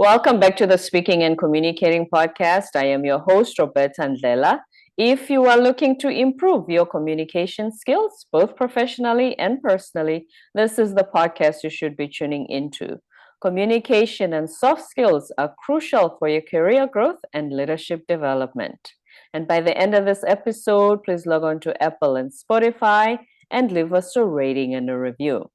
Welcome back to the Speaking and Communicating podcast. I am your host, Roberta Ndlela. If you are looking to improve your communication skills, both professionally and personally, this is the podcast you should be tuning into. Communication and soft skills are crucial for your career growth and leadership development. And by the end of this episode, please log on to Apple and Spotify and leave us a rating and a review.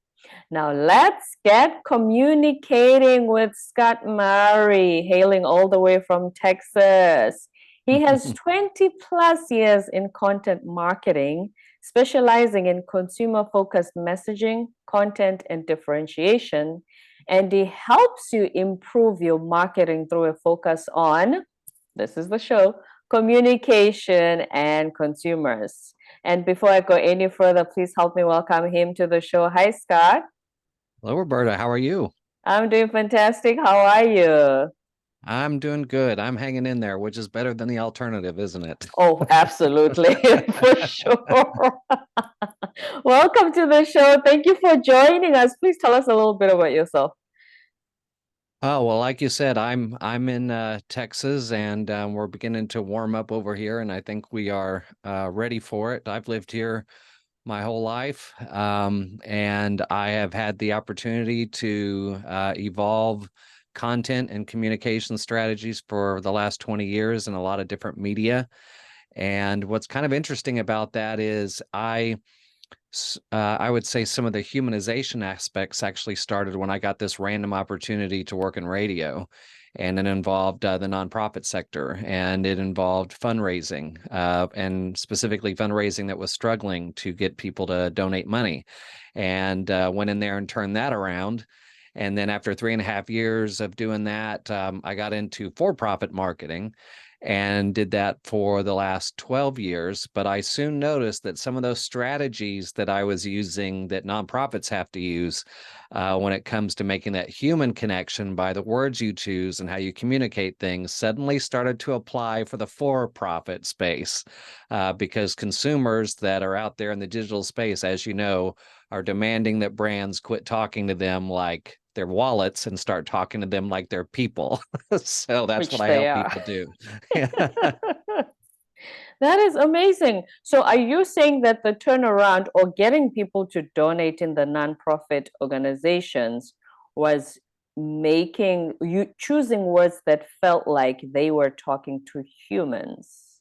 Now let's get communicating with Scott Murray, hailing all the way from Texas. He has 20 plus years in content marketing, specializing in consumer focused messaging, content, and differentiation. And he helps you improve your marketing through a focus on, this is the show, communication and consumers. And before I go any further, please help me welcome him to the show. Hi, Scott. Hello, Roberta. How are you? I'm doing fantastic. How are you? I'm doing good. I'm hanging in there, which is better than the alternative, isn't it? Oh, absolutely, for sure. Welcome to the show. Thank you for joining us. Please tell us a little bit about yourself. Oh, well, like you said, I'm in Texas and we're beginning to warm up over here, and I think we are ready for it. I've lived here my whole life, and I have had the opportunity to evolve content and communication strategies for the last 20 years in a lot of different media. And what's kind of interesting about that is I would say some of the humanization aspects actually started when I got this random opportunity to work in radio. And it involved the nonprofit sector, and it involved fundraising, and specifically fundraising that was struggling to get people to donate money. And went in there and turned that around. And then after 3.5 years of doing that, I got into for-profit marketing and did that for the last 12 years. But I soon noticed that some of those strategies that I was using that nonprofits have to use when it comes to making that human connection by the words you choose and how you communicate things suddenly started to apply for the for-profit space, because consumers that are out there in the digital space, as you know, are demanding that brands quit talking to them like their wallets and start talking to them like they're people. So that's what Which I they help are. people do. That is amazing. So, are you saying that the turnaround or getting people to donate in the nonprofit organizations was making you choosing words that felt like they were talking to humans?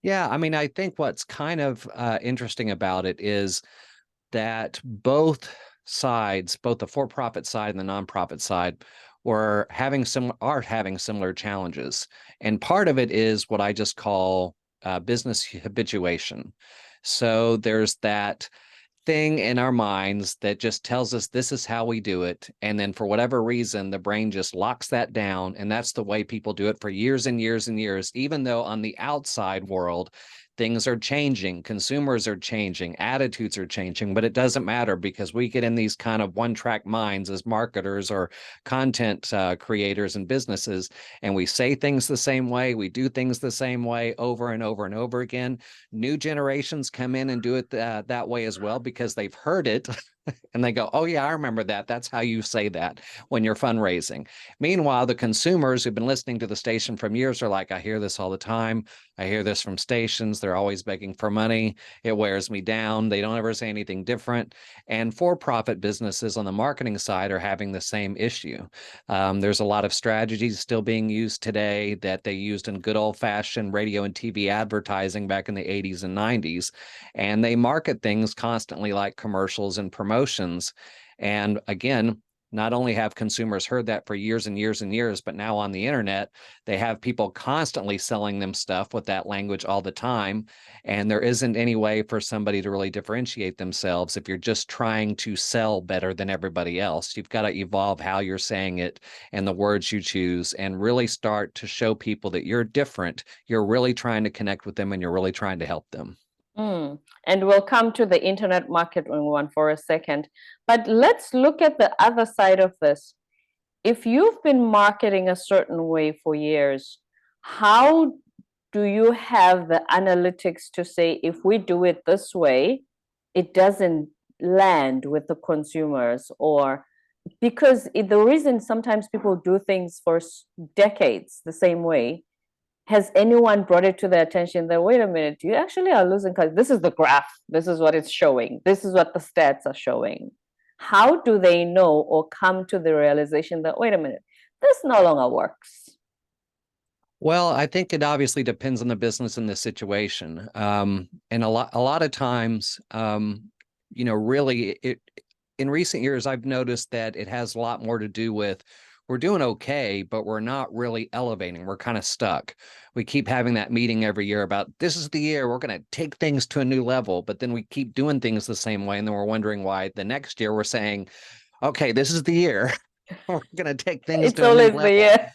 Yeah, I mean, I think what's kind of interesting about it is that both sides, both the for-profit side and the nonprofit side, are having similar challenges. And part of it is what I just call business habituation. So there's that thing in our minds that just tells us this is how we do it. And then for whatever reason, the brain just locks that down. And that's the way people do it for years and years and years, even though on the outside world, things are changing, consumers are changing, attitudes are changing, but it doesn't matter because we get in these kind of one-track minds as marketers or content creators and businesses, and we say things the same way, we do things the same way over and over and over again. New generations come in and do it that way as well because they've heard it and they go, oh yeah, I remember that. That's how you say that when you're fundraising. Meanwhile, the consumers who've been listening to the station from years are like, I hear this all the time. I hear this from stations. They're always begging for money. It wears me down. They don't ever say anything different. And for-profit businesses on the marketing side are having the same issue. There's a lot of strategies still being used today that they used in good old-fashioned radio and TV advertising back in the 80s and 90s. And they market things constantly like commercials and promotions. And again, not only have consumers heard that for years and years and years, but now on the internet, they have people constantly selling them stuff with that language all the time. And there isn't any way for somebody to really differentiate themselves if you're just trying to sell better than everybody else. You've got to evolve how you're saying it and the words you choose and really start to show people that you're different. You're really trying to connect with them and you're really trying to help them. Mm. And we'll come to the internet marketing one for a second. But let's look at the other side of this. If you've been marketing a certain way for years, how do you have the analytics to say if we do it this way, it doesn't land with the consumers, or because the reason sometimes people do things for decades the same way, has anyone brought it to their attention that, wait a minute, you actually are losing, because this is the graph, this is what it's showing, this is what the stats are showing. How do they know or come to the realization that, wait a minute, this no longer works? Well, I think it obviously depends on the business and the situation. And a lot of times, really in recent years, I've noticed that it has a lot more to do with we're doing okay, but we're not really elevating. We're kind of stuck. We keep having that meeting every year about this is the year we're going to take things to a new level, but then we keep doing things the same way. And then we're wondering why the next year we're saying, okay, this is the year we're going to take things It's to a new always the level. year.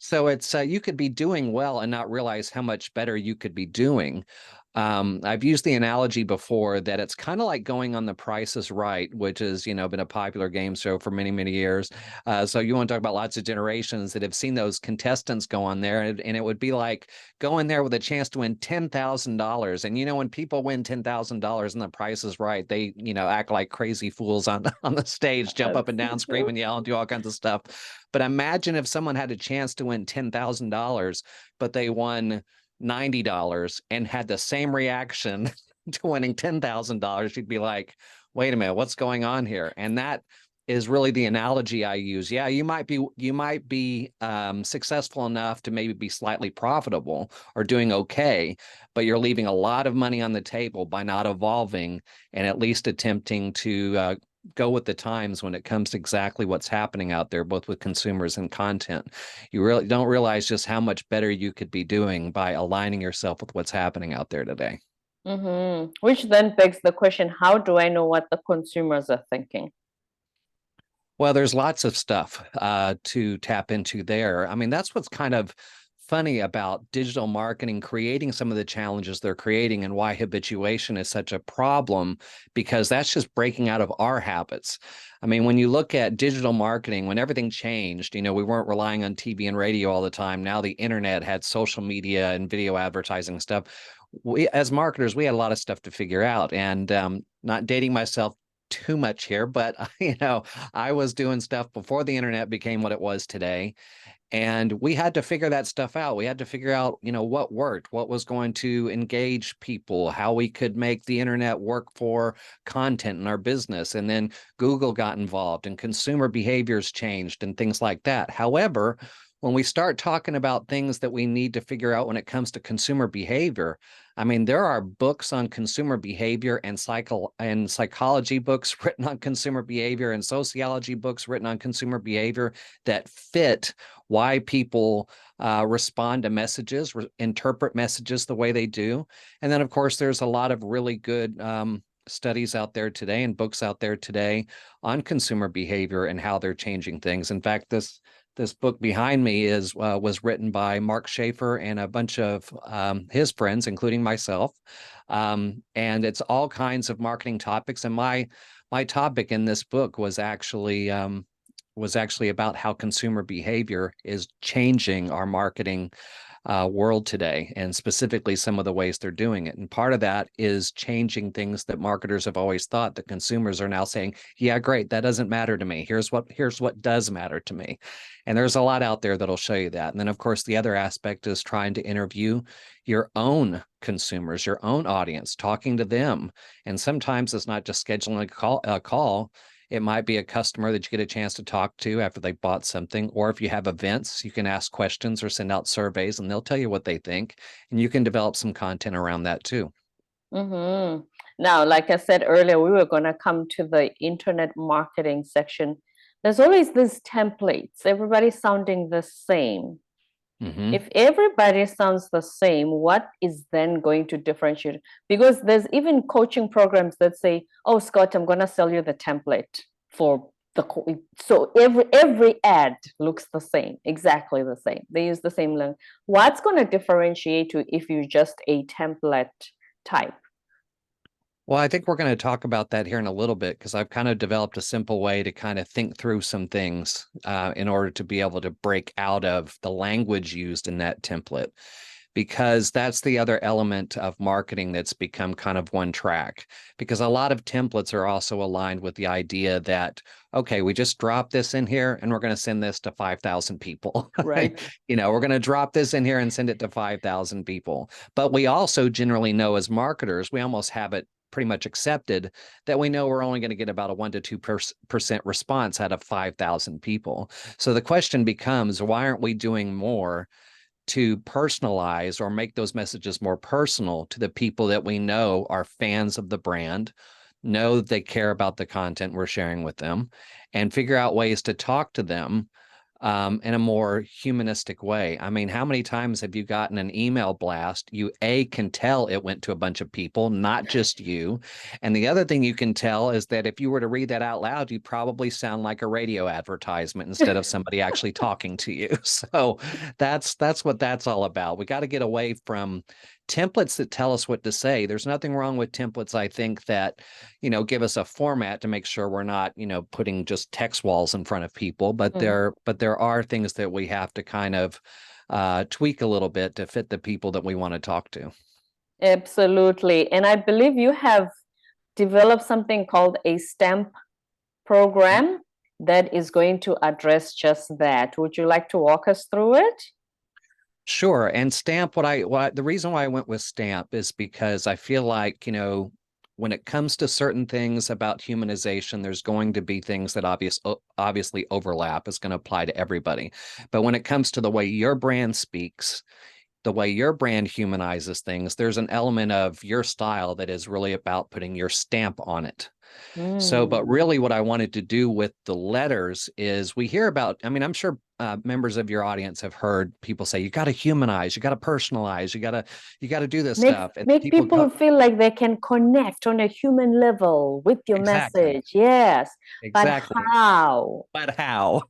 So it's you could be doing well and not realize how much better you could be doing. I've used the analogy before that it's kind of like going on The Price is Right, which has, been a popular game show for many, many years. So you want to talk about lots of generations that have seen those contestants go on there, and it would be like going there with a chance to win $10,000. And when people win $10,000 and The Price is Right, they act like crazy fools on on the stage, jump up and down, scream and yell, and do all kinds of stuff. But imagine if someone had a chance to win $10,000, but they won $90 and had the same reaction to winning $10,000, you'd be like, wait a minute, what's going on here? And that is really the analogy I use. Yeah, you might be successful enough to maybe be slightly profitable or doing okay, but you're leaving a lot of money on the table by not evolving and at least attempting to go with the times when it comes to exactly what's happening out there, both with consumers and content. You really don't realize just how much better you could be doing by aligning yourself with what's happening out there today. Which then begs the question, how do I know what the consumers are thinking? Well, there's lots of stuff to tap into there. I mean, that's what's kind of funny about digital marketing, creating some of the challenges they're creating and why habituation is such a problem, because that's just breaking out of our habits. I mean, when you look at digital marketing, when everything changed, we weren't relying on TV and radio all the time. Now the internet had social media and video advertising stuff. We, as marketers, we had a lot of stuff to figure out. And not dating myself too much here, but I was doing stuff before the internet became what it was today. And we had to figure that stuff out. We had to figure out, what worked, what was going to engage people, how we could make the internet work for content in our business. And then Google got involved and consumer behaviors changed and things like that. However, when we start talking about things that we need to figure out when it comes to consumer behavior, I mean, there are books on consumer behavior and psychology books written on consumer behavior and sociology books written on consumer behavior that fit why people respond to messages, interpret messages the way they do. And then, of course, there's a lot of really good studies out there today and books out there today on consumer behavior and how they're changing things. In fact, this book behind me was written by Mark Schaefer and a bunch of his friends, including myself. And it's all kinds of marketing topics. And my topic in this book was actually about how consumer behavior is changing our marketing world today, and specifically some of the ways they're doing it. And part of that is changing things that marketers have always thought that consumers are now saying, yeah, great, that doesn't matter to me. Here's what does matter to me. And there's a lot out there that'll show you that. And then, of course, the other aspect is trying to interview your own consumers, your own audience, talking to them. And sometimes it's not just scheduling a call. It might be a customer that you get a chance to talk to after they bought something. Or if you have events, you can ask questions or send out surveys and they'll tell you what they think. And you can develop some content around that too. Now, like I said earlier, we were going to come to the internet marketing section. There's always these templates, everybody sounding the same. If everybody sounds the same, what is then going to differentiate? Because there's even coaching programs that say, oh, Scott, I'm going to sell you the template for the so every ad looks the same, exactly the same. They use the same language. What's going to differentiate you if you're just a template type? Well, I think we're going to talk about that here in a little bit, because I've kind of developed a simple way to kind of think through some things in order to be able to break out of the language used in that template. because that's the other element of marketing that's become kind of one track. Because a lot of templates are also aligned with the idea that, okay, we just drop this in here and we're going to send this to 5,000 people. Right. We're going to drop this in here and send it to 5,000 people. But we also generally know as marketers, we almost have it pretty much accepted that we know we're only going to get about a 1 to 2% response out of 5,000 people. So the question becomes, why aren't we doing more to personalize or make those messages more personal to the people that we know are fans of the brand, know that they care about the content we're sharing with them, and figure out ways to talk to them in a more humanistic way? I mean, how many times have you gotten an email blast? You can tell it went to a bunch of people, not just you. And the other thing you can tell is that if you were to read that out loud, you probably sound like a radio advertisement instead of somebody actually talking to you. So that's what that's all about. We got to get away from templates that tell us what to say. There's nothing wrong with templates, I think, that give us a format to make sure we're not putting just text walls in front of people, but there are things that we have to kind of tweak a little bit to fit the people that we want to talk to. Absolutely. And I believe you have developed something called a stamp program that is going to address just that. Would you like to walk us through it? Sure. And Stamp, the reason why I went with Stamp is because I feel like, when it comes to certain things about humanization, there's going to be things that obviously overlap. Is going to apply to everybody. But when it comes to the way your brand speaks, the way your brand humanizes things, there's an element of your style that is really about putting your stamp on it. So, but really what I wanted to do with the letters is we hear about, I mean, I'm sure members of your audience have heard people say, you got to humanize, you got to personalize, you got to do this stuff. And Make people feel like they can connect on a human level with your exactly, message. Yes. But exactly. how? But how?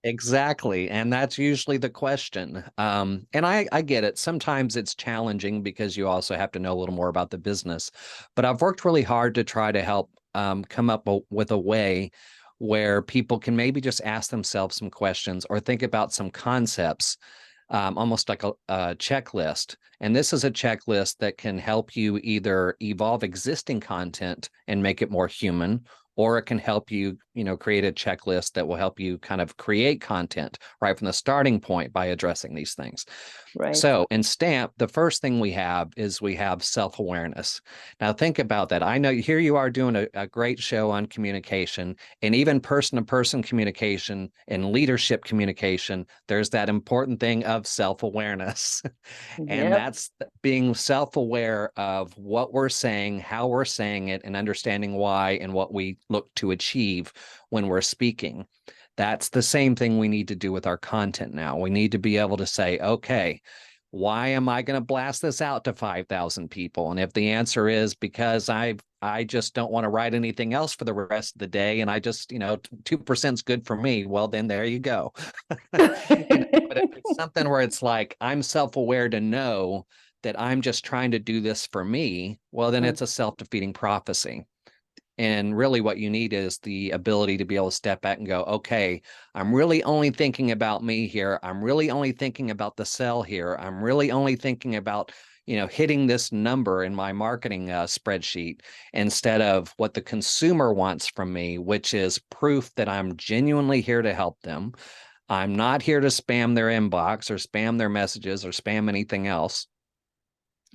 Exactly. And that's usually the question. And I get it. Sometimes it's challenging because you also have to know a little more about the business. But I've worked really hard to try to help come up with a way where people can maybe just ask themselves some questions or think about some concepts, almost like a checklist. And this is a checklist that can help you either evolve existing content and make it more human, or it can help you, create a checklist that will help you kind of create content right from the starting point by addressing these things. Right. So in Stamp, the first thing we have self-awareness. Now think about that. I know here you are doing a great show on communication, and even person-to-person communication and leadership communication, there's that important thing of self-awareness. And that's being self-aware of what we're saying, how we're saying it, and understanding why and what we look to achieve when we're speaking. That's the same thing we need to do with our content now. We need to be able to say, okay, why am I going to blast this out to 5,000 people? And if the answer is because I just don't want to write anything else for the rest of the day, and I just, 2% is good for me, well, then there you go. But if it's something where it's like, I'm self-aware to know that I'm just trying to do this for me, well, then it's a self-defeating prophecy. And really what you need is the ability to be able to step back and go, okay, I'm really only thinking about me here. I'm really only thinking about the sell here. I'm really only thinking about, hitting this number in my marketing spreadsheet instead of what the consumer wants from me, which is proof that I'm genuinely here to help them. I'm not here to spam their inbox or spam their messages or spam anything else.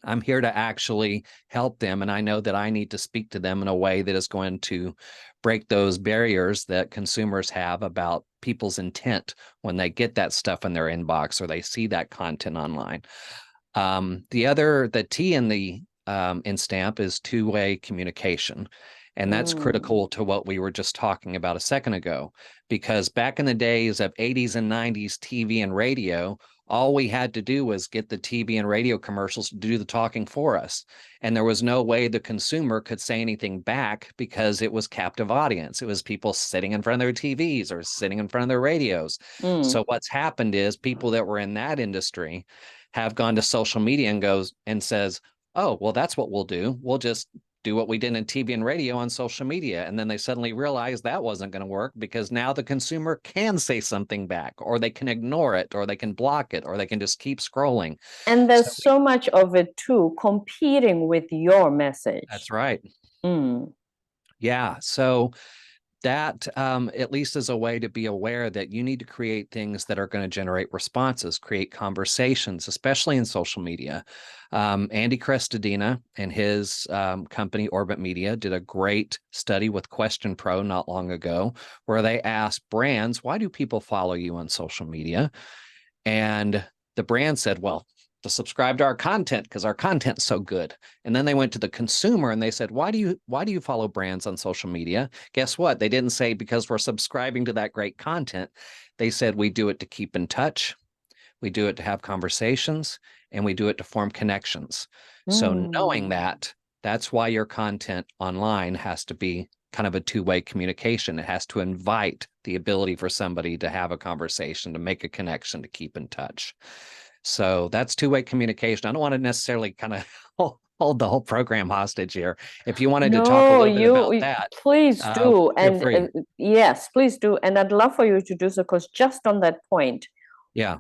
I'm here to actually help them. And I know that I need to speak to them in a way that is going to break those barriers that consumers have about people's intent when they get that stuff in their inbox or they see that content online. The T in the in Stamp is two-way communication. And that's critical to what we were just talking about a second ago, because back in the days of 80s and 90s TV and radio, all we had to do was get the TV and radio commercials to do the talking for us. And there was no way the consumer could say anything back because it was captive audience. It was people sitting in front of their TVs or sitting in front of their radios. So what's happened is people that were in that industry have gone to social media and says, oh, well, that's what we'll do. We'll just do what we did in TV and radio on social media. And then they suddenly realized that wasn't going to work because now the consumer can say something back, or they can ignore it, or they can block it, or they can just keep scrolling. And So there's so much of it too, competing with your message. that's right. Mm. Yeah. So that at least is a way to be aware that you need to create things that are going to generate responses, create conversations, especially in social media. Andy Crestodina and his company, Orbit Media, did a great study with Question Pro not long ago, where they asked brands, why do people follow you on social media? And the brand said, well, to subscribe to our content because our content's so good. And then they went to the consumer and they said, why do you follow brands on social media? Guess what? They didn't say because we're subscribing to that great content. They said we do it to keep in touch, we do it to have conversations, and we do it to form connections. So knowing that, that's why your content online has to be kind of a two-way communication. It has to invite the ability for somebody to have a conversation, to make a connection, to keep in touch. So that's two-way communication. I don't want to necessarily kind of hold the whole program hostage here. If you wanted to talk a little bit about that, please do. feel free. Yes, please do. And I'd love for you to do so, because just on that point, yeah,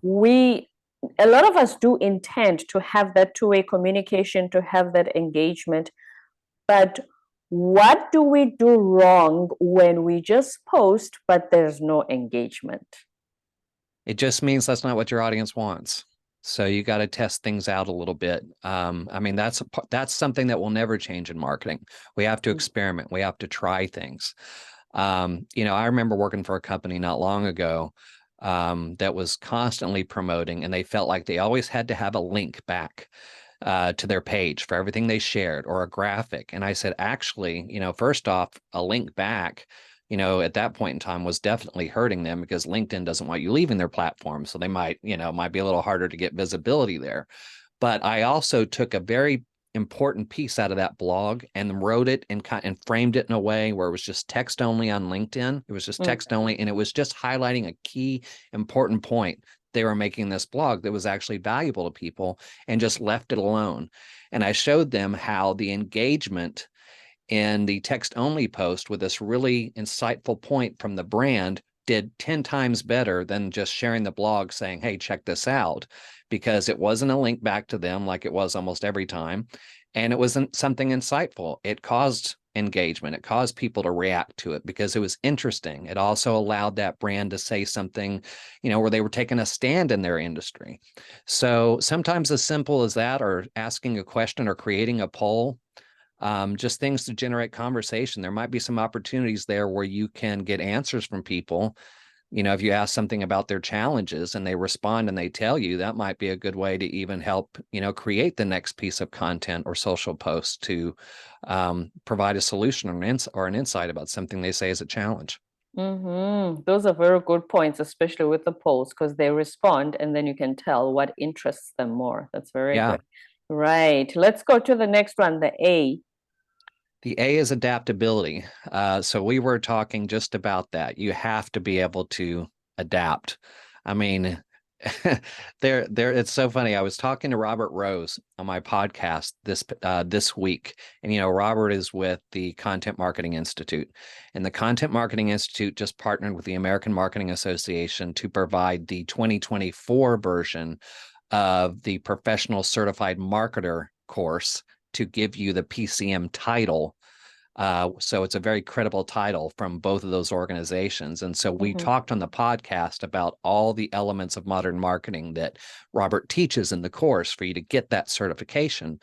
a lot of us do intend to have that two-way communication, to have that engagement. But what do we do wrong when we just post, but there's no engagement? it just means that's not what your audience wants. So you got to test things out a little bit. I mean, that's something that will never change in marketing. We have to experiment. We have to try things. I remember working for a company not long ago that was constantly promoting, and they felt like they always had to have a link back to their page for everything they shared, or a graphic. And I said, actually, first off, a link back, at that point in time was definitely hurting them, because LinkedIn doesn't want you leaving their platform. So they might be a little harder to get visibility there. But I also took a very important piece out of that blog and wrote it and framed it in a way where it was just text only on LinkedIn. It was just text only, and it was just highlighting a key important point they were making this blog that was actually valuable to people, and just left it alone. And I showed them how the engagement in the text only post with this really insightful point from the brand did 10 times better than just sharing the blog saying, hey, check this out, because it wasn't a link back to them like it was almost every time. And it wasn't something insightful. It caused engagement. It caused people to react to it because it was interesting. It also allowed that brand to say something, where they were taking a stand in their industry. So sometimes as simple as that, or asking a question or creating a poll, just things to generate conversation. There might be some opportunities there where you can get answers from people. If you ask something about their challenges and they respond and they tell you, that might be a good way to even help, create the next piece of content or social post to provide a solution or an insight about something they say is a challenge. Those are very good points, especially with the polls, because they respond and then you can tell what interests them more. That's very good. Right. Let's go to the next one, the A. The A is adaptability. So we were talking just about that. You have to be able to adapt. I mean, it's so funny. I was talking to Robert Rose on my podcast this week, and Robert is with the Content Marketing Institute, and the Content Marketing Institute just partnered with the American Marketing Association to provide the 2024 version of the Professional Certified Marketer course to give you the PCM title. So it's a very credible title from both of those organizations. And so we talked on the podcast about all the elements of modern marketing that Robert teaches in the course for you to get that certification.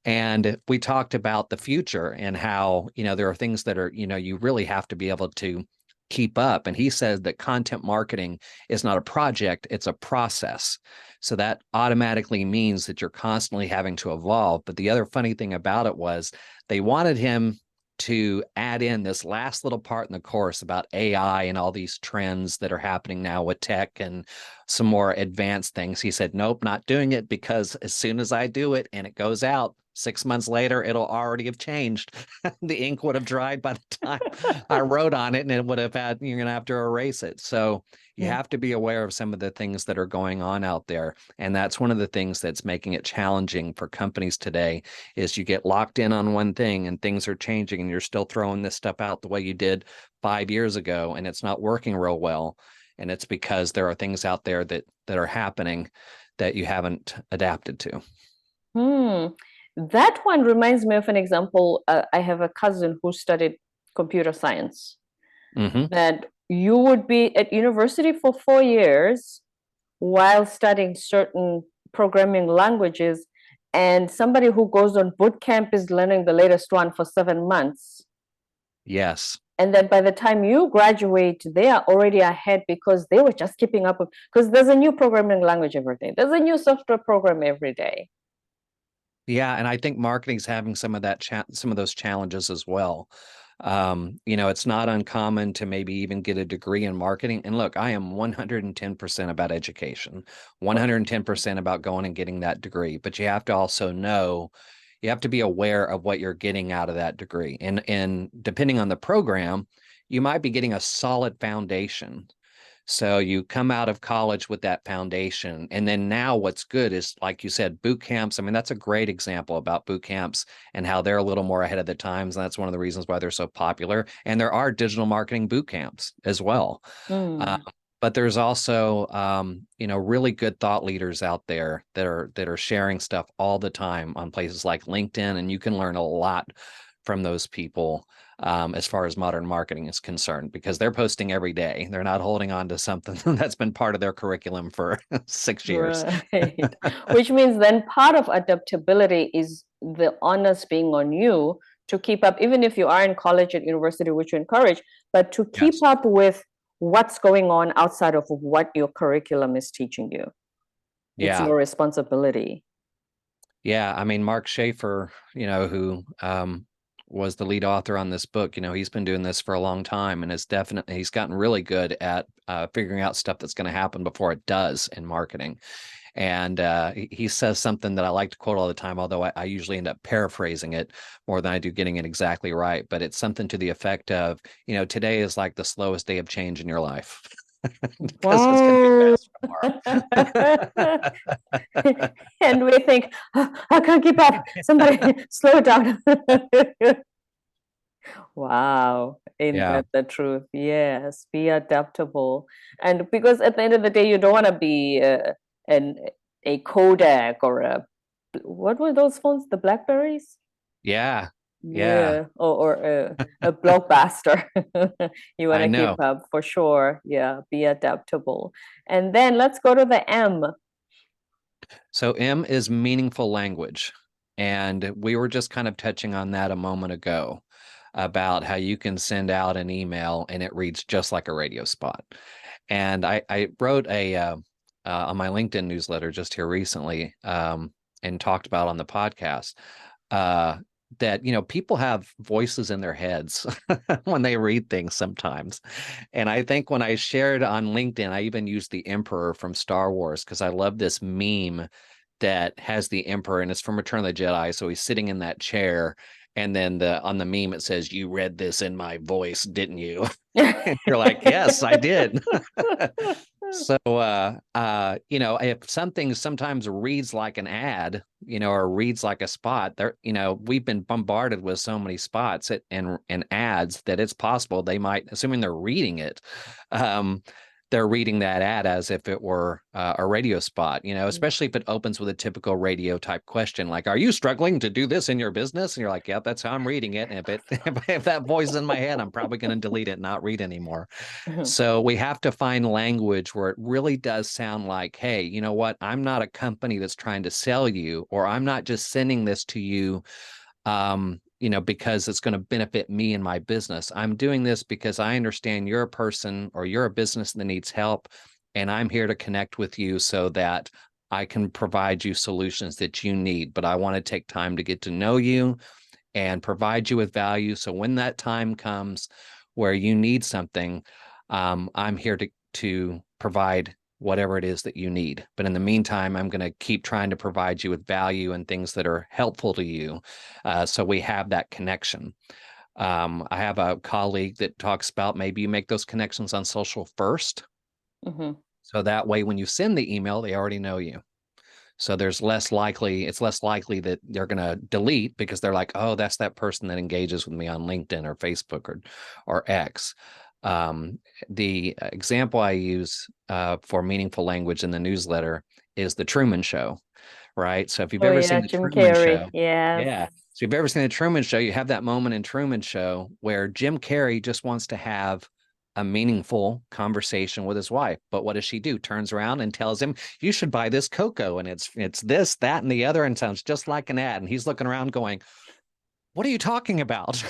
And we talked about the future and how, there are things that are, you really have to be able to keep up. And he says that content marketing is not a project, it's a process. So that automatically means that you're constantly having to evolve. But the other funny thing about it was they wanted him to add in this last little part in the course about AI and all these trends that are happening now with tech and some more advanced things. He said, nope, not doing it, because as soon as I do it and it goes out, 6 months later, it'll already have changed. The ink would have dried by the time I wrote on it, and it would have had, you're going to have to erase it. So you have to be aware of some of the things that are going on out there. And that's one of the things that's making it challenging for companies today is you get locked in on one thing and things are changing and you're still throwing this stuff out the way you did 5 years ago, and it's not working real well. And it's because there are things out there that are happening that you haven't adapted to. That one reminds me of an example. I have a cousin who studied computer science. That you would be at university for 4 years while studying certain programming languages, and somebody who goes on boot camp is learning the latest one for 7 months. Yes. And then by the time you graduate, they are already ahead because they were just keeping up with, because there's a new programming language every day. There's a new software program every day. Yeah, and I think marketing's having some of that some of those challenges as well. It's not uncommon to maybe even get a degree in marketing. And look, I am 110% about education, 110% about going and getting that degree. But you have to also know, you have to be aware of what you're getting out of that degree. And depending on the program, you might be getting a solid foundation. So you come out of college with that foundation. And then now what's good is, like you said, boot camps. I mean, that's a great example about boot camps and how they're a little more ahead of the times. And that's one of the reasons why they're so popular. And there are digital marketing boot camps as well. But there's also, really good thought leaders out there that are sharing stuff all the time on places like LinkedIn. And you can learn a lot from those people. As far as modern marketing is concerned, because they're posting every day. They're not holding on to something that's been part of their curriculum for 6 years. Right. Which means then part of adaptability is the onus being on you to keep up, even if you are in college and university, which you encourage, but to keep up with what's going on outside of what your curriculum is teaching you. It's your responsibility. Yeah. I mean, Mark Schaefer, who was the lead author on this book. He's been doing this for a long time, and he's gotten really good at figuring out stuff that's going to happen before it does in marketing. And he says something that I like to quote all the time, although I usually end up paraphrasing it more than I do getting it exactly right. But it's something to the effect of, today is like the slowest day of change in your life. Because it's going to be fast tomorrow. And we think, oh, I can't keep up. Somebody slow down. Wow, ain't that the truth? Yes, be adaptable. And because at the end of the day, you don't want to be a Kodak or what were those phones? The Blackberries? Yeah. Or a blockbuster. You want to keep know. up for sure. Yeah, be adaptable. And then let's go to the M. So M is meaningful language. And we were just kind of touching on that a moment ago about how you can send out an email and it reads just like a radio spot. And I wrote on my LinkedIn newsletter just here recently and talked about on the podcast that, people have voices in their heads when they read things sometimes. And I think when I shared on LinkedIn, I even used the Emperor from Star Wars because I love this meme that has the Emperor, and it's from Return of the Jedi. So he's sitting in that chair, and then on the meme it says, "You read this in my voice, didn't you?" And you're like, "Yes, I did." So, if something sometimes reads like an ad, or reads like a spot, we've been bombarded with so many spots and ads that it's possible they might, assuming they're reading it, they're reading that ad as if it were a radio spot, especially if it opens with a typical radio type question, like, "Are you struggling to do this in your business?" And you're like, "Yep, that's how I'm reading it." And if that voice is in my head, I'm probably going to delete it and not read anymore. So we have to find language where it really does sound like, hey, you know what? I'm not a company that's trying to sell you, or I'm not just sending this to you because it's going to benefit me and my business. I'm doing this because I understand you're a person or you're a business that needs help, and I'm here to connect with you so that I can provide you solutions that you need. But I want to take time to get to know you and provide you with value. So when that time comes where you need something, I'm here to provide whatever it is that you need. But in the meantime, I'm going to keep trying to provide you with value and things that are helpful to you. So we have that connection. I have a colleague that talks about maybe you make those connections on social first. Mm-hmm. So that way, when you send the email, they already know you. So it's less likely that they're going to delete because they're like, oh, that's that person that engages with me on LinkedIn or Facebook or X. The example I use for meaningful language in the newsletter is the Truman Show, right? So if you've Oh ever yeah, seen the Jim Truman Carrey. Show, Yes. yeah. So if you've ever seen the Truman Show, you have that moment in Truman Show where Jim Carrey just wants to have a meaningful conversation with his wife. But what does she do? Turns around and tells him, you should buy this cocoa. And it's this, that, and the other, and sounds just like an ad. And he's looking around going, what are you talking about?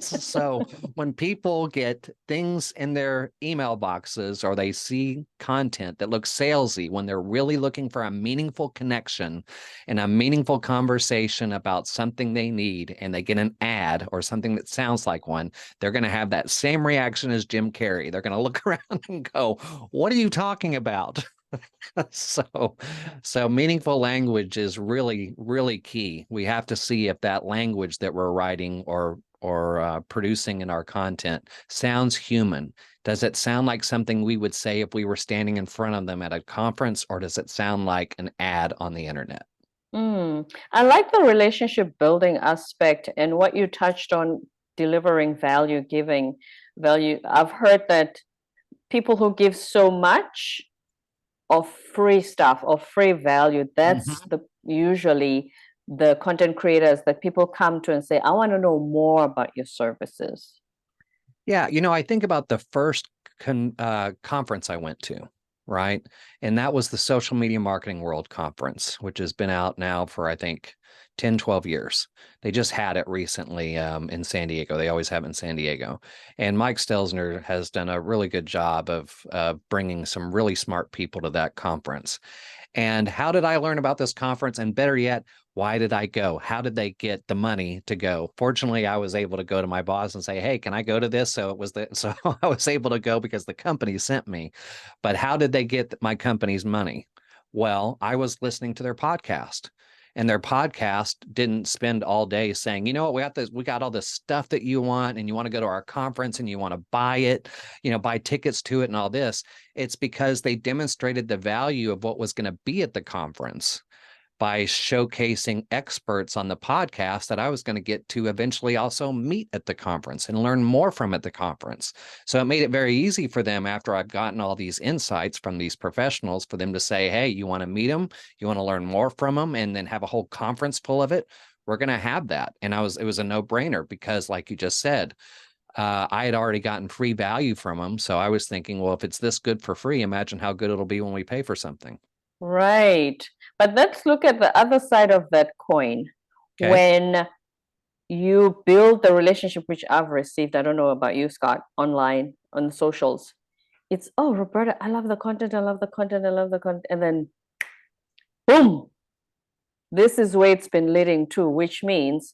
So when people get things in their email boxes or they see content that looks salesy, when they're really looking for a meaningful connection and a meaningful conversation about something they need, and they get an ad or something that sounds like one, they're going to have that same reaction as Jim Carrey. They're going to look around and go, what are you talking about? So, so meaningful language is really, really key. We have to see if that language that we're writing or producing in our content sounds human. Does it sound like something we would say if we were standing in front of them at a conference, or does it sound like an ad on the internet? I like the relationship building aspect and what you touched on, delivering value, giving value. I've heard that people who give so much of free stuff or free value, that's Mhm. the usually the content creators that people come to and say, I want to know more about your services. Yeah, I think about the first conference I went to, right? And that was the Social Media Marketing World Conference, which has been out now for, I think, 10, 12 years. They just had it recently in San Diego. They always have it in San Diego. And Mike Stelzner has done a really good job of bringing some really smart people to that conference. And how did I learn about this conference? And better yet, why did I go? How did they get the money to go? Fortunately, I was able to go to my boss and say, "Hey, can I go to this?" So I was able to go because the company sent me. But how did they get my company's money? Well, I was listening to their podcast. And their podcast didn't spend all day saying, you know what, we got all this stuff that you want, and you want to go to our conference and you want to buy it, buy tickets to it and all this. It's because they demonstrated the value of what was going to be at the conference by showcasing experts on the podcast that I was going to get to eventually also meet at the conference and learn more from at the conference. So it made it very easy for them, after I've gotten all these insights from these professionals, for them to say, hey, you want to meet them? You want to learn more from them and then have a whole conference full of it? We're going to have that. And it was a no brainer because, like you just said, I had already gotten free value from them. So I was thinking, well, if it's this good for free, imagine how good it'll be when we pay for something. Right. But let's look at the other side of that coin. Okay. When you build the relationship, which I've received, I don't know about you, Scott, online on socials. It's, oh, Roberta, I love the content, I love the content, I love the content. And then, boom, this is where it's been leading to, which means,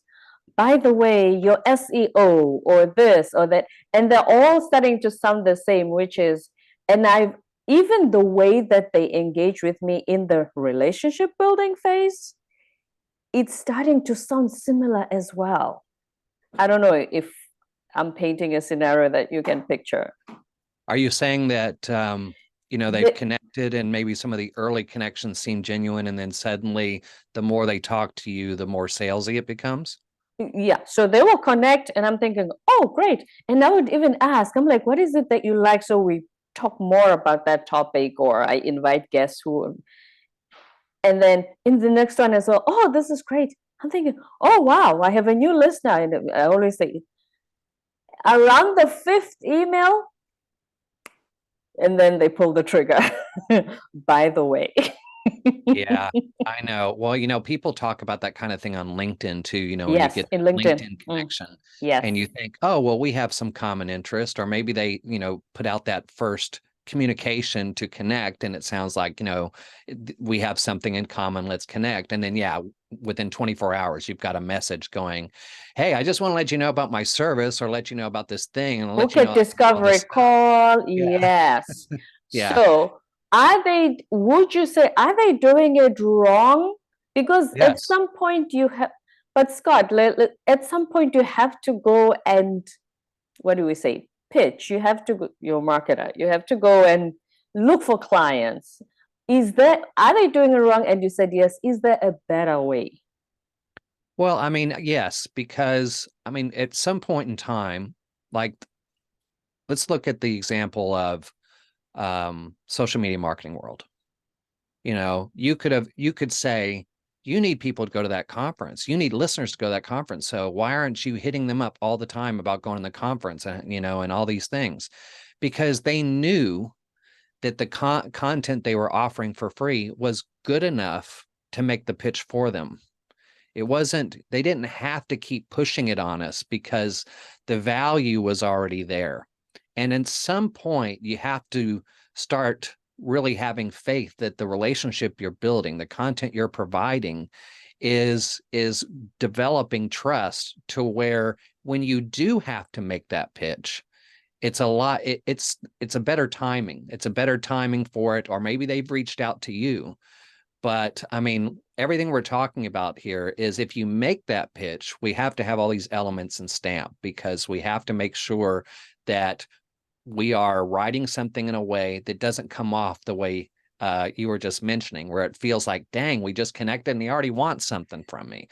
by the way, your SEO or this or that, and they're all starting to sound the same, which is, and I've even the way that they engage with me in the relationship building phase, it's starting to sound similar as well. I don't know if I'm painting a scenario that you can picture. Are you saying that they've The, connected and maybe some of the early connections seem genuine, and then suddenly the more they talk to you, the more salesy it becomes? yeah, so they will connect, and I'm thinking, oh, great. And I would even ask, I'm like, what is it that you like? So we talk more about that topic, or I invite guests who, and then in the next one as well, oh, this is great. I'm thinking, oh, wow, I have a new listener. And I always say, around the fifth email, and then they pull the trigger. By the way. Yeah, I know. Well, people talk about that kind of thing on LinkedIn too, when you Yes, get in that LinkedIn. LinkedIn connection Yes. and you think, oh, well, we have some common interest, or maybe they, put out that first communication to connect, and it sounds like, we have something in common, let's connect. And then, yeah, within 24 hours, you've got a message going, hey, I just want to let you know about my service, or let you know about this thing, and I'll let Book you a know I do all discovery this stuff. call. Yeah. Yes. Yeah. So would you say, are they doing it wrong? Because at Yes. some point you have, but Scott, at some point you have to go and, what do we say, pitch. You have to go, you're a marketer, you have to go and look for clients. Are they doing it wrong? And you said yes. Is there a better way? Well, I mean, yes, because I mean, at some point in time, like let's look at the example of social media marketing world. You could say, you need people to go to that conference. You need listeners to go to that conference. So why aren't you hitting them up all the time about going to the conference and, and all these things? Because they knew that the content they were offering for free was good enough to make the pitch for them. They didn't have to keep pushing it on us because the value was already there. And at some point, you have to start really having faith that the relationship you're building, the content you're providing is developing trust to where when you do have to make that pitch, it's a lot, it's a better timing. It's a better timing for it, or maybe they've reached out to you. But I mean, everything we're talking about here is if you make that pitch, we have to have all these elements in stamp because we have to make sure that we are writing something in a way that doesn't come off the way you were just mentioning, where it feels like, dang, we just connected and he already wants something from me.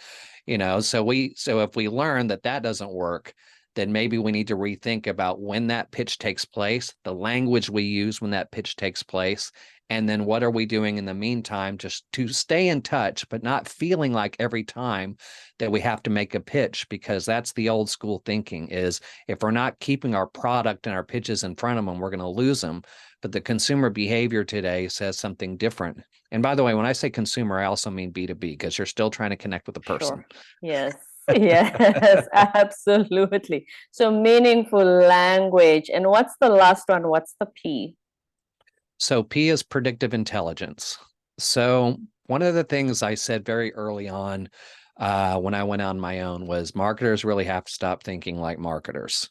So if we learn that that doesn't work, then maybe we need to rethink about when that pitch takes place, the language we use when that pitch takes place, and then what are we doing in the meantime just to stay in touch, but not feeling like every time that we have to make a pitch, because that's the old school thinking is if we're not keeping our product and our pitches in front of them, we're going to lose them. But the consumer behavior today says something different. And by the way, when I say consumer, I also mean B2B because you're still trying to connect with the person. Sure. Yes. Yes, absolutely. So meaningful language. And what's the last one? What's the P? So P is predictive intelligence. So one of the things I said very early on when I went on my own was marketers really have to stop thinking like marketers,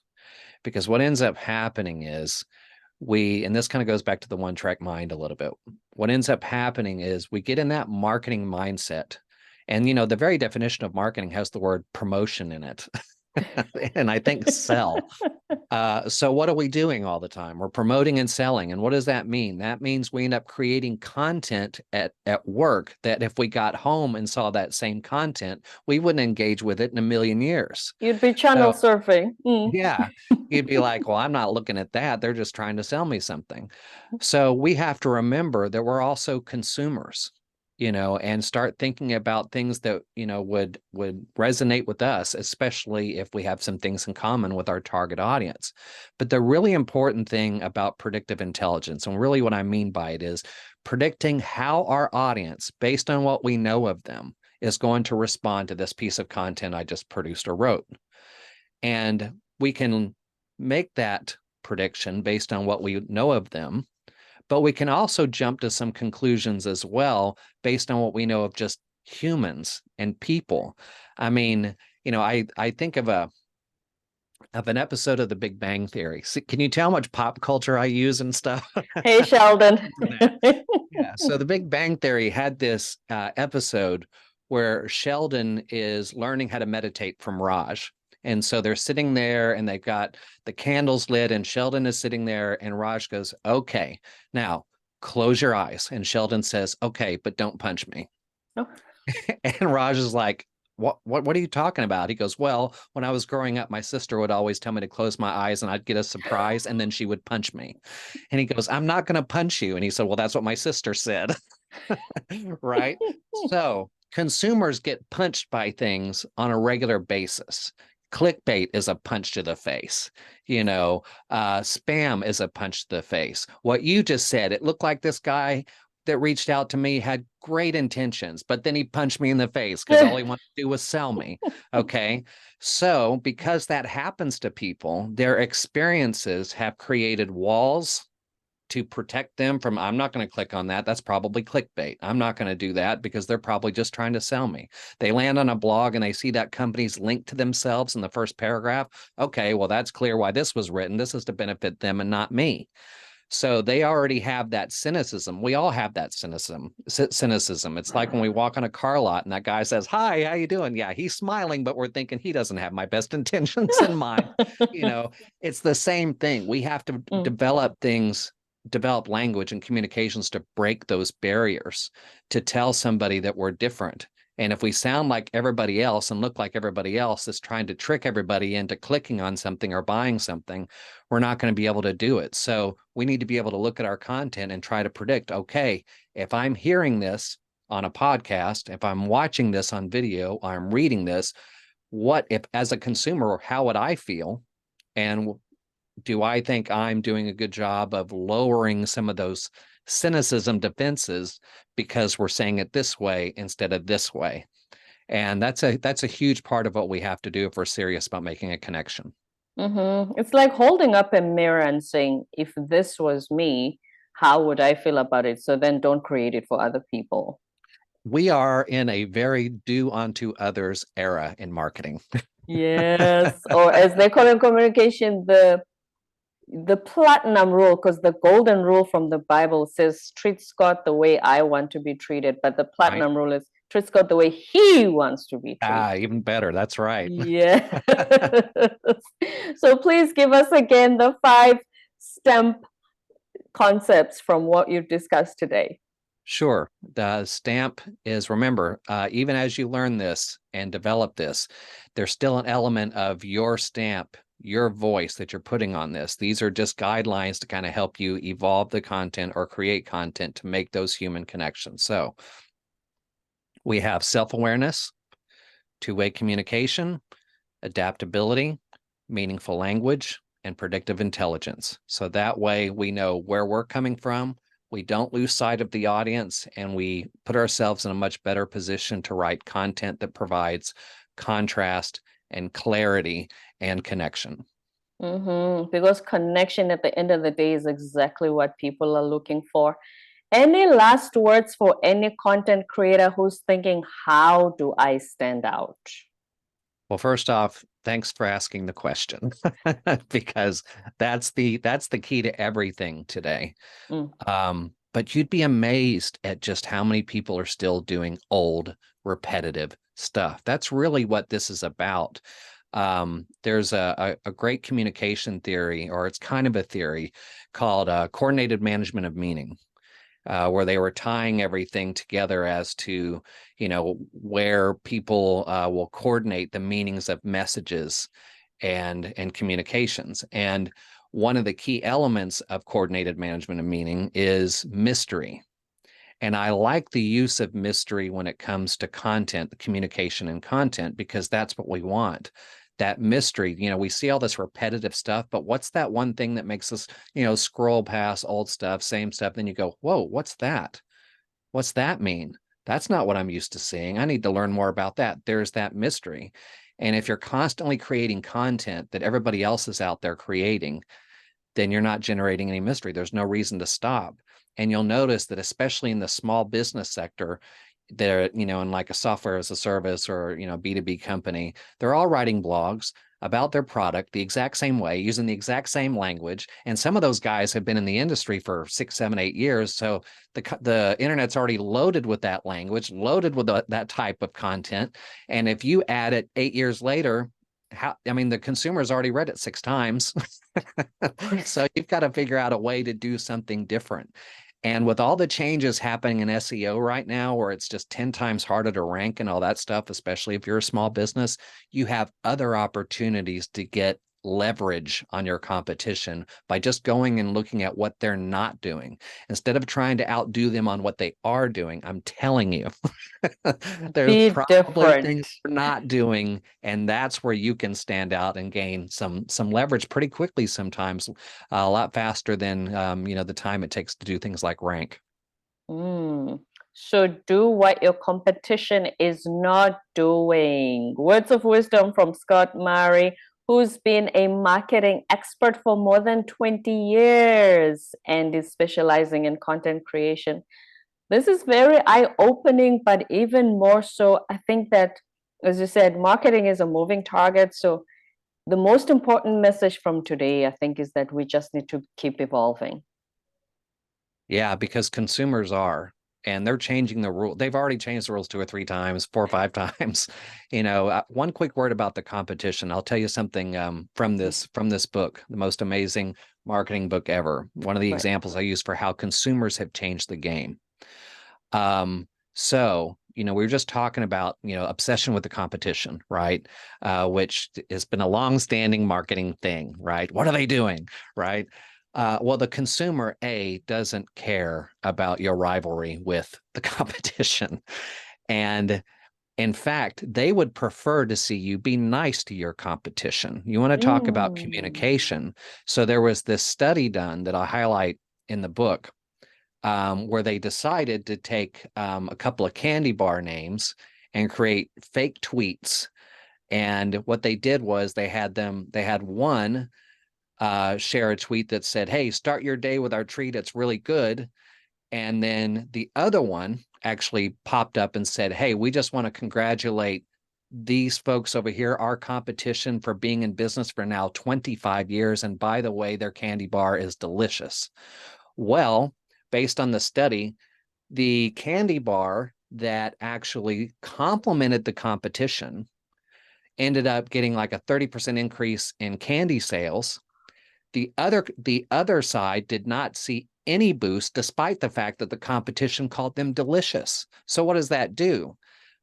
because what ends up happening is and this kind of goes back to the one track mind a little bit. What ends up happening is we get in that marketing mindset. And, the very definition of marketing has the word promotion in it. And I think sell. So what are we doing all the time? We're promoting and selling. And what does that mean? That means we end up creating content at work that if we got home and saw that same content, we wouldn't engage with it in a million years. You'd be channel So, surfing. yeah, you'd be like, well, I'm not looking at that. They're just trying to sell me something. So we have to remember that we're also consumers, and start thinking about things that, would resonate with us, especially if we have some things in common with our target audience. But the really important thing about predictive intelligence, and really what I mean by it, is predicting how our audience, based on what we know of them, is going to respond to this piece of content I just produced or wrote. And we can make that prediction based on what we know of them, but we can also jump to some conclusions as well based on what we know of just humans and people. I mean, I think of an episode of The Big Bang Theory. Can you tell how much pop culture I use and stuff? Hey, Sheldon. Yeah. So The Big Bang Theory had this episode where Sheldon is learning how to meditate from Raj. And so they're sitting there and they've got the candles lit, and Sheldon is sitting there, and Raj goes, okay, now close your eyes. And Sheldon says, okay, but don't punch me. Oh. And Raj is like, what are you talking about? He goes, well, when I was growing up, my sister would always tell me to close my eyes and I'd get a surprise and then she would punch me. And he goes, I'm not going to punch you. And he said, well, that's what my sister said. Right. So consumers get punched by things on a regular basis. Clickbait is a punch to the face. Spam is a punch to the face. What you just said, it looked like this guy that reached out to me had great intentions, but then he punched me in the face because all he wanted to do was sell me. Okay. So because that happens to people, their experiences have created walls to protect them from, I'm not going to click on that. That's probably clickbait. I'm not going to do that because they're probably just trying to sell me. They land on a blog and they see that company's linked to themselves in the first paragraph. Okay, well, that's clear why this was written. This is to benefit them and not me. So they already have that cynicism. We all have that cynicism. It's like when we walk on a car lot and that guy says, "Hi, how you doing?" Yeah, he's smiling, but we're thinking he doesn't have my best intentions in mind. You know, it's the same thing. We have to develop language and communications to break those barriers, to tell somebody that we're different. And if we sound like everybody else and look like everybody else that's trying to trick everybody into clicking on something or buying something, we're not going to be able to do it. So we need to be able to look at our content and try to predict, okay, if I'm hearing this on a podcast, if I'm watching this on video, I'm reading this, what if, as a consumer, how would I feel? And do I think I'm doing a good job of lowering some of those cynicism defenses because we're saying it this way instead of this way? And that's a huge part of what we have to do if we're serious about making a connection. It's like holding up a mirror and saying, if this was me, how would I feel about it? So then don't create it for other people. We are in a very do unto others era in marketing. Yes, or as they call in communication, the platinum rule, because the golden rule from the Bible says treat Scott the way I want to be treated, but the platinum rule is treat Scott the way he wants to be treated. Even better. That's right. Yeah. So please give us again the 5 STEMP concepts from what you've discussed today. Sure. The stamp is, remember, even as you learn this and develop this, there's still an element of your stamp, your voice that you're putting on this. These are just guidelines to kind of help you evolve the content or create content to make those human connections. So we have self-awareness, two-way communication, adaptability, meaningful language, and predictive intelligence. So that way we know where we're coming from. We don't lose sight of the audience, and we put ourselves in a much better position to write content that provides contrast and clarity and connection. Because connection at the end of the day is exactly what people are looking for. Any last words for any content creator who's thinking, how do I stand out? Well, first off, thanks for asking the question because that's the key to everything today. But you'd be amazed at just how many people are still doing old, repetitive stuff. That's really what this is about. There's a great communication theory, or it's kind of a theory called coordinated management of meaning. Where they were tying everything together as to, where people will coordinate the meanings of messages and communications. And one of the key elements of coordinated management of meaning is mystery. And I like the use of mystery when it comes to content, communication and content, because that's what we want. That mystery, we see all this repetitive stuff, but what's that one thing that makes us, scroll past old stuff, same stuff? Then you go, whoa, what's that? What's that mean? That's not what I'm used to seeing. I need to learn more about that. There's that mystery. And if you're constantly creating content that everybody else is out there creating, then you're not generating any mystery. There's no reason to stop. And you'll notice that, especially in the small business sector, they're, in like a software as a service or, B2B company, they're all writing blogs about their product the exact same way, using the exact same language. And some of those guys have been in the industry for 6, 7, 8 years. So the internet's already loaded with that language, loaded with that type of content. And if you add it 8 years later, the consumer's already read it 6 times. So you've got to figure out a way to do something different. And with all the changes happening in SEO right now, where it's just 10 times harder to rank and all that stuff, especially if you're a small business, you have other opportunities to get leverage on your competition by just going and looking at what they're not doing instead of trying to outdo them on what they are doing. I'm telling you, there's probably things they're not doing, and that's where you can stand out and gain some leverage pretty quickly, sometimes a lot faster than the time it takes to do things like rank. So do what your competition is not doing. Words of wisdom from Scott Murray, who's been a marketing expert for more than 20 years and is specializing in content creation. This is very eye-opening, but even more so, I think that, as you said, marketing is a moving target. So the most important message from today, I think, is that we just need to keep evolving. Yeah, because consumers are, and they're changing the rule. They've already changed the rules 2 or 3 times, 4 or 5 times. One quick word about the competition. I'll tell you something from this book, the most amazing marketing book ever. One of the Right. examples I use for how consumers have changed the game. So, we were just talking about, obsession with the competition, right? Which has been a long-standing marketing thing, right? What are they doing, right? Well, the consumer, doesn't care about your rivalry with the competition. And in fact, they would prefer to see you be nice to your competition. You want to talk about Mm. communication. So there was this study done that I highlight in the book, where they decided to take a couple of candy bar names and create fake tweets. And what they did was they had one share a tweet that said, "Hey, start your day with our treat. It's really good." And then the other one actually popped up and said, "Hey, we just want to congratulate these folks over here, our competition, for being in business for now 25 years. And by the way, their candy bar is delicious." Well, based on the study, the candy bar that actually complemented the competition ended up getting like a 30% increase in candy sales. The other side did not see any boost despite the fact that the competition called them delicious. So what does that do?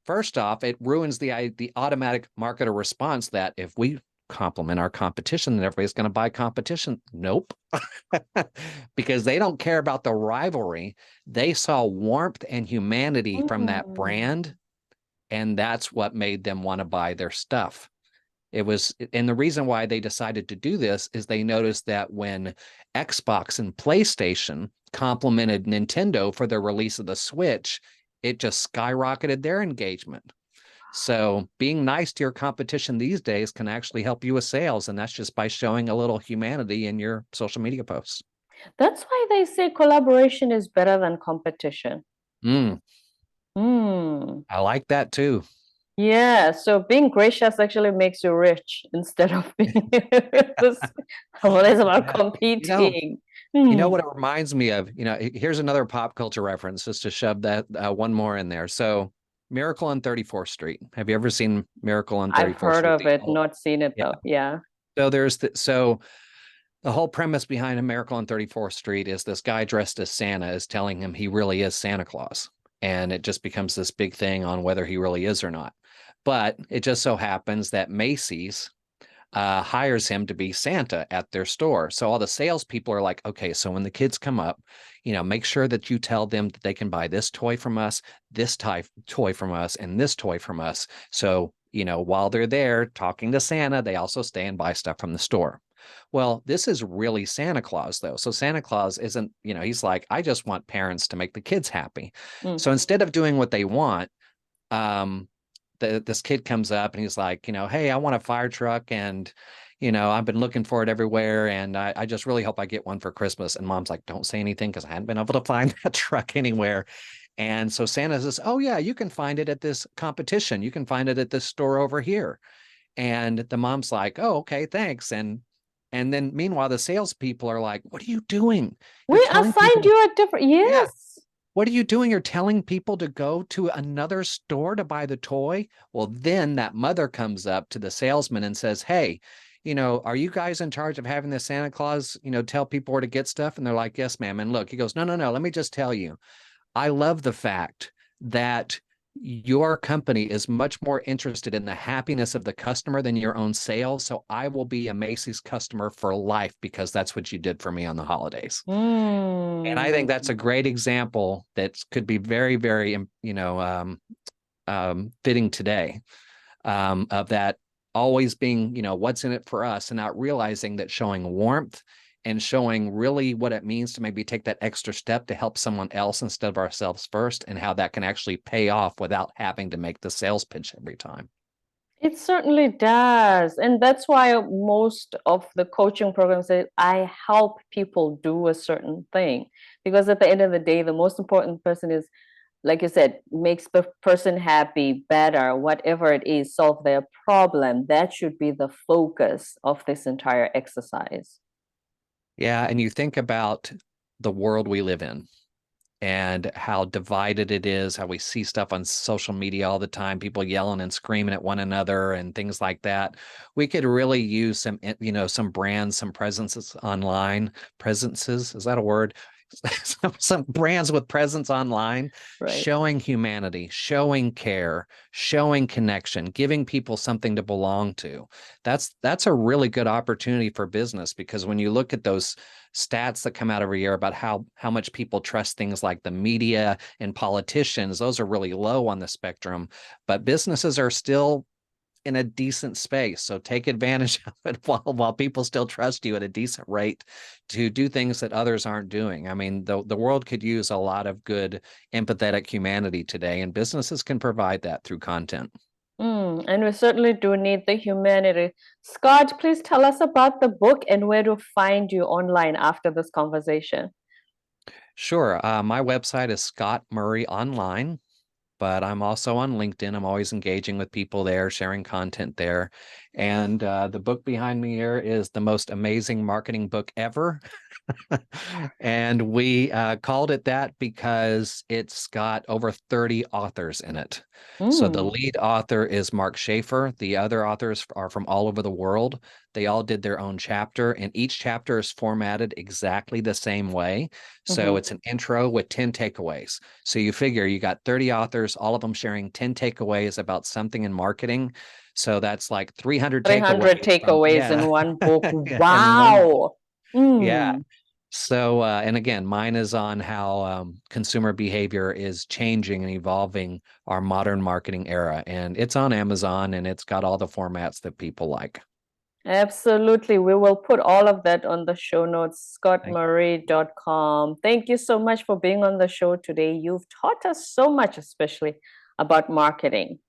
First off, it ruins the automatic marketer response that if we compliment our competition, then everybody's going to buy competition. Nope. Because they don't care about the rivalry. They saw warmth and humanity from that Mm. brand, and that's what made them want to buy their stuff. And the reason why they decided to do this is they noticed that when Xbox and PlayStation complimented Nintendo for their release of the Switch, it just skyrocketed their engagement. So being nice to your competition these days can actually help you with sales, and that's just by showing a little humanity in your social media posts. That's why they say collaboration is better than competition. Mm, Mm. I like that too. Yeah, so being gracious actually makes you rich instead of being this always about You know, competing. you know Hmm. what it reminds me of? Here's another pop culture reference just to shove that one more in there. So, Miracle on 34th Street. Have you ever seen Miracle on I've 34th heard Street? of it, not seen it Yeah. though. Yeah. So the whole premise behind A Miracle on 34th Street is this guy dressed as Santa is telling him he really is Santa Claus. And it just becomes this big thing on whether he really is or not. But it just so happens that Macy's hires him to be Santa at their store. So all the salespeople are like, okay, so when the kids come up, make sure that you tell them that they can buy this toy from us, this type toy from us, and this toy from us. So, while they're there talking to Santa, they also stay and buy stuff from the store. Well, this is really Santa Claus, though. So Santa Claus isn't, he's like, I just want parents to make the kids happy. Mm. So instead of doing what they want, um, this kid comes up and he's like, hey, I want a fire truck, and I've been looking for it everywhere, and I just really hope I get one for Christmas. And mom's like, don't say anything because I hadn't been able to find that truck anywhere. And so Santa says, oh yeah, you can find it at this competition. You can find it at this store over here. And the mom's like, oh, okay, thanks. And then meanwhile, the salespeople are like, what are you doing? You're We telling people assigned to, you a different, yeah, yes. what are you doing? You're telling people to go to another store to buy the toy? Well, then that mother comes up to the salesman and says, hey, are you guys in charge of having the Santa Claus, tell people where to get stuff? And they're like, yes, ma'am. And look, he goes, no, no, no. Let me just tell you, I love the fact that your company is much more interested in the happiness of the customer than your own sales. So I will be a Macy's customer for life because that's what you did for me on the holidays. And I think Mm. that's a great example that could be very, very, fitting today, of that always being, what's in it for us, and not realizing that showing warmth and showing really what it means to maybe take that extra step to help someone else instead of ourselves first, and how that can actually pay off without having to make the sales pitch every time. It certainly does. And that's why most of the coaching programs say I help people do a certain thing. Because at the end of the day, the most important person is, like you said, makes the person happy, better, whatever it is, solve their problem. That should be the focus of this entire exercise. Yeah, and you think about the world we live in and how divided it is, how we see stuff on social media all the time, people yelling and screaming at one another and things like that. We could really use some, some brands, some presences online. Presences, is that a word? Some brands with presence online, Right. showing humanity, showing care, showing connection, giving people something to belong to. That's a really good opportunity for business, because when you look at those stats that come out every year about how much people trust things like the media and politicians, those are really low on the spectrum, but businesses are still in a decent space. So take advantage of it while people still trust you at a decent rate to do things that others aren't doing. I mean, the world could use a lot of good, empathetic humanity today, and businesses can provide that through content. And we certainly do need the humanity. Scott, please tell us about the book and where to find you online after this conversation. Sure. My website is Scott Murray Online, but I'm also on LinkedIn. I'm always engaging with people there, sharing content there. And the book behind me here is the most amazing marketing book ever. And we called it that because it's got over 30 authors in it. So the lead author is Mark Schaefer. The other authors are from all over the world. They all did their own chapter, and each chapter is formatted exactly the same way. So it's an intro with 10 takeaways. So you figure you got 30 authors, all of them sharing 10 takeaways about something in marketing. So that's like 300 300 takeaways from, takeaways in one book. in one book. Wow. Yeah. Mm. So, and again, mine is on how consumer behavior is changing and evolving our modern marketing era. And it's on Amazon, and it's got all the formats that people like. Absolutely. We will put all of that on the show notes, Thank you. scottmurray.com. Thank you so much for being on the show today. You've taught us so much, especially about marketing.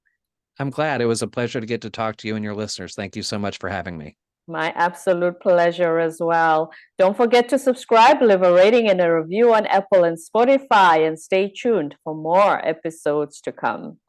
I'm glad. It was a pleasure to get to talk to you and your listeners. Thank you so much for having me. My absolute pleasure as well. Don't forget to subscribe, leave a rating and a review on Apple and Spotify, and stay tuned for more episodes to come.